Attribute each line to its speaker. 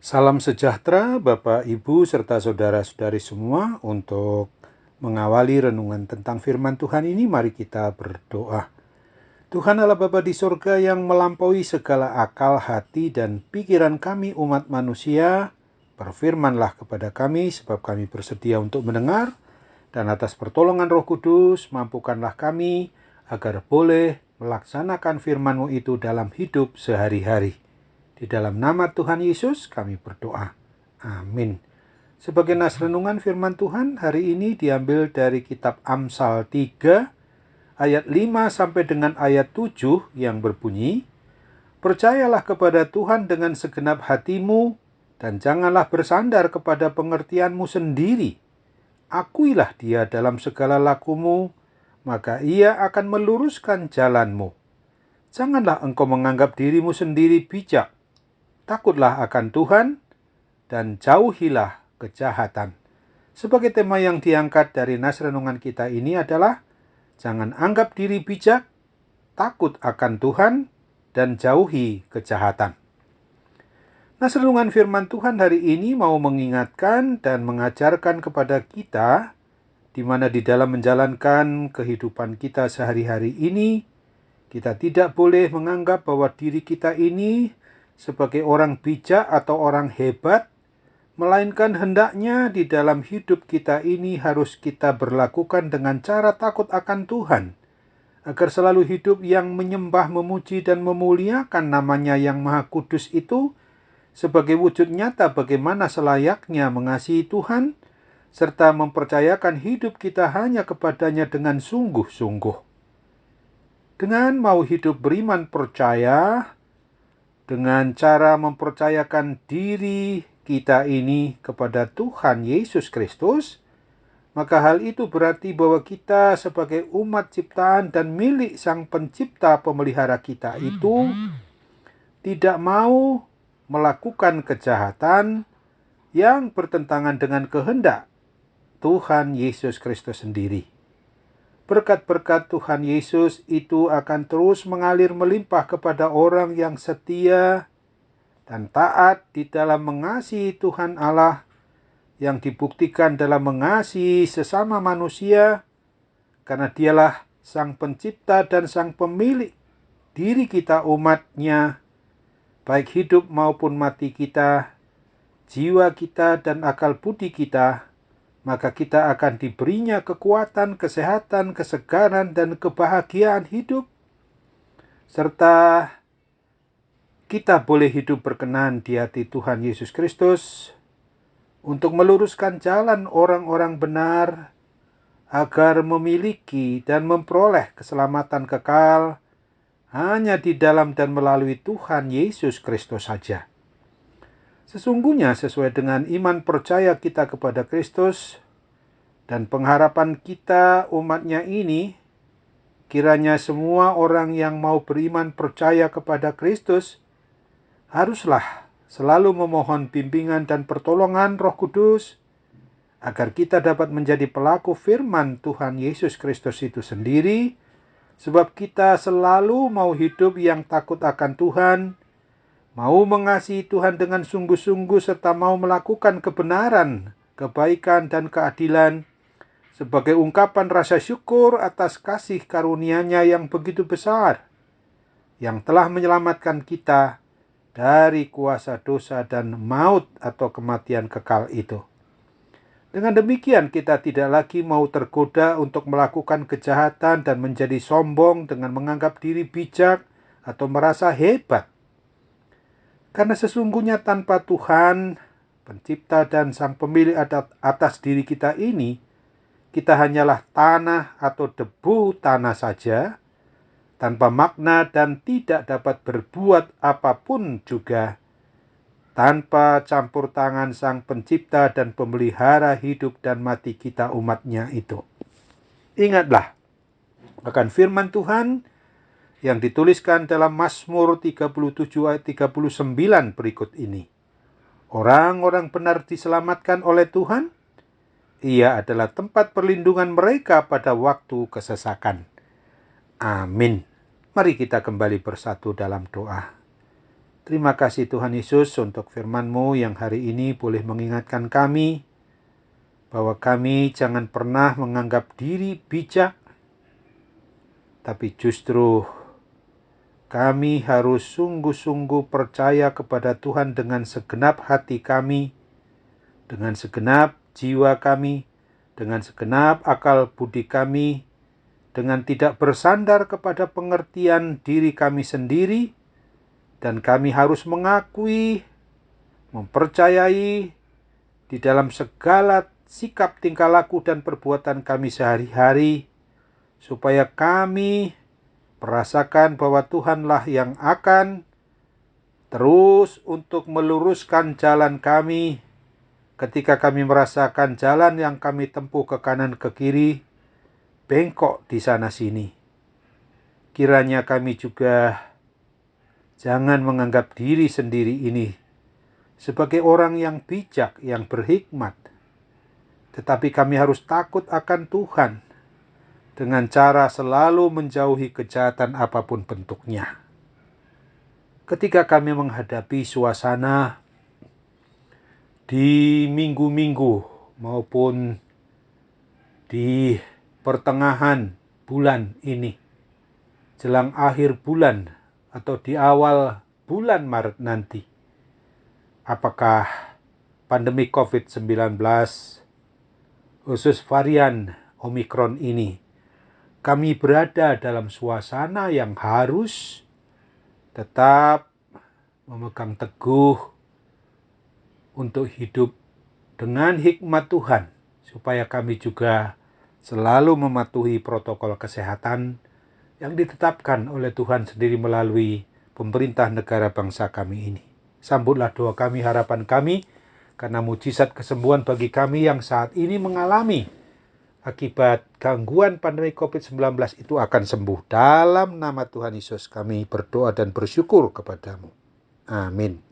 Speaker 1: Salam sejahtera Bapak, Ibu, serta saudara-saudari semua. Untuk mengawali renungan tentang firman Tuhan ini, mari kita berdoa. Tuhan Allah Bapa di surga yang melampaui segala akal, hati, dan pikiran kami umat manusia, berfirmanlah kepada kami sebab kami bersedia untuk mendengar, dan atas pertolongan Roh Kudus, mampukanlah kami agar boleh melaksanakan firman-Mu itu dalam hidup sehari-hari. Di dalam nama Tuhan Yesus kami berdoa. Amin. Sebagai nas renungan firman Tuhan hari ini diambil dari kitab Amsal 3 ayat 5 sampai dengan ayat 7 yang berbunyi, "Percayalah kepada Tuhan dengan segenap hatimu dan janganlah bersandar kepada pengertianmu sendiri. Akuilah Dia dalam segala lakumu, maka Ia akan meluruskan jalanmu. Janganlah engkau menganggap dirimu sendiri bijak. Takutlah akan Tuhan dan jauhilah kejahatan." Sebagai tema yang diangkat dari nas renungan kita ini adalah jangan anggap diri bijak, takut akan Tuhan, dan jauhi kejahatan. Nas renungan firman Tuhan hari ini mau mengingatkan dan mengajarkan kepada kita di mana di dalam menjalankan kehidupan kita sehari-hari ini, kita tidak boleh menganggap bahwa diri kita ini sebagai orang bijak atau orang hebat, melainkan hendaknya di dalam hidup kita ini harus kita berlakukan dengan cara takut akan Tuhan, agar selalu hidup yang menyembah, memuji, dan memuliakan namanya yang Maha Kudus itu sebagai wujud nyata bagaimana selayaknya mengasihi Tuhan, serta mempercayakan hidup kita hanya kepadanya dengan sungguh-sungguh. Dengan mau hidup beriman percaya, dengan cara mempercayakan diri kita ini kepada Tuhan Yesus Kristus, maka hal itu berarti bahwa kita sebagai umat ciptaan dan milik Sang Pencipta Pemelihara kita itu tidak mau melakukan kejahatan yang bertentangan dengan kehendak Tuhan Yesus Kristus sendiri. Berkat-berkat Tuhan Yesus itu akan terus mengalir melimpah kepada orang yang setia dan taat di dalam mengasihi Tuhan Allah, yang dibuktikan dalam mengasihi sesama manusia, karena Dialah Sang Pencipta dan Sang Pemilik diri kita umatnya, baik hidup maupun mati kita, jiwa kita dan akal budi kita, maka kita akan diberinya kekuatan, kesehatan, kesegaran, dan kebahagiaan hidup, serta kita boleh hidup berkenan di hati Tuhan Yesus Kristus untuk meluruskan jalan orang-orang benar agar memiliki dan memperoleh keselamatan kekal hanya di dalam dan melalui Tuhan Yesus Kristus saja. Sesungguhnya sesuai dengan iman percaya kita kepada Kristus dan pengharapan kita umatnya ini, kiranya semua orang yang mau beriman percaya kepada Kristus haruslah selalu memohon bimbingan dan pertolongan Roh Kudus agar kita dapat menjadi pelaku firman Tuhan Yesus Kristus itu sendiri, sebab kita selalu mau hidup yang takut akan Tuhan, mau mengasihi Tuhan dengan sungguh-sungguh, serta mau melakukan kebenaran, kebaikan, dan keadilan sebagai ungkapan rasa syukur atas kasih karunia-Nya yang begitu besar, yang telah menyelamatkan kita dari kuasa dosa dan maut atau kematian kekal itu. Dengan demikian kita tidak lagi mau tergoda untuk melakukan kejahatan dan menjadi sombong dengan menganggap diri bijak atau merasa hebat. Karena sesungguhnya tanpa Tuhan, Pencipta dan Sang Pemilik atas diri kita ini, kita hanyalah tanah atau debu tanah saja, tanpa makna dan tidak dapat berbuat apapun juga, tanpa campur tangan Sang Pencipta dan Pemelihara hidup dan mati kita umatnya itu. Ingatlah akan firman Tuhan yang dituliskan dalam Mazmur 37 ayat 39 berikut ini. Orang-orang benar diselamatkan oleh Tuhan. Ia adalah tempat perlindungan mereka pada waktu kesesakan. Amin. Mari kita kembali bersatu dalam doa. Terima kasih Tuhan Yesus untuk firman-Mu yang hari ini boleh mengingatkan kami bahwa kami jangan pernah menganggap diri bijak, tapi justru kami harus sungguh-sungguh percaya kepada Tuhan dengan segenap hati kami, dengan segenap jiwa kami, dengan segenap akal budi kami, dengan tidak bersandar kepada pengertian diri kami sendiri, dan kami harus mengakui, mempercayai di dalam segala sikap, tingkah laku, dan perbuatan kami sehari-hari, supaya kami merasakan bahwa Tuhanlah yang akan terus untuk meluruskan jalan kami ketika kami merasakan jalan yang kami tempuh ke kanan ke kiri bengkok di sana sini. Kiranya kami juga jangan menganggap diri sendiri ini sebagai orang yang bijak, yang berhikmat. Tetapi kami harus takut akan Tuhan dengan cara selalu menjauhi kejahatan apapun bentuknya. Ketika kami menghadapi suasana di minggu-minggu maupun di pertengahan bulan ini, jelang akhir bulan atau di awal bulan Maret nanti, apakah pandemi COVID-19 khusus varian Omikron ini, kami berada dalam suasana yang harus tetap memegang teguh untuk hidup dengan hikmat Tuhan, supaya kami juga selalu mematuhi protokol kesehatan yang ditetapkan oleh Tuhan sendiri melalui pemerintah negara bangsa kami ini. Sambutlah doa kami, harapan kami, karena mujizat kesembuhan bagi kami yang saat ini mengalami akibat gangguan pandemi COVID-19 itu akan sembuh. Dalam nama Tuhan Yesus kami berdoa dan bersyukur kepadamu. Amin.